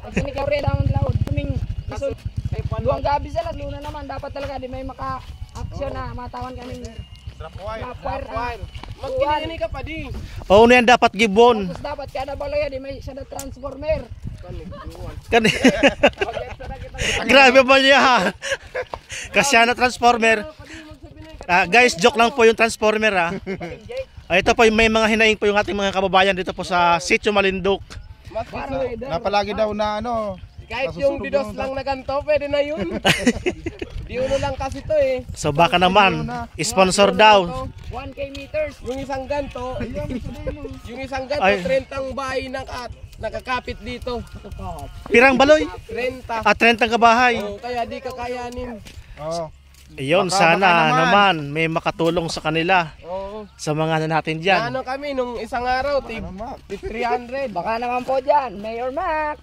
Ang sinikawre daw ang laod. Kaming duwang gabi sila. Luna naman. Dapat talaga di may maka-action na. Matawan kaming trapwire. Magkini ka pa di. Oo na yan dapat gibon. Tapos dapat kada balaya di may isa na transformer. Grabe ba niya? Kasi na transformer. Guys, joke lang po yung transformer. Ito po may mga hinaing po yung ating mga kababayan dito po sa Sitio Malindoc. Napalagi daw na ano. Kahit yung didos lang na ganito, pwede na yun. Di uno lang kasi to eh. So baka naman, sponsor daw. 1K meters. Yung isang ganto, Ay. 30 ang bahay nakakapit dito. Pirang baloy? 30. 30 kabahay. Oh, kaya di kakayanin. Oo. Iyon, Baka sana naman. may makatulong sa kanila. Oo. Sa mga natin dyan. Ano kami nung isang araw, tig 300. Baka naman po dyan, Mayor Mac.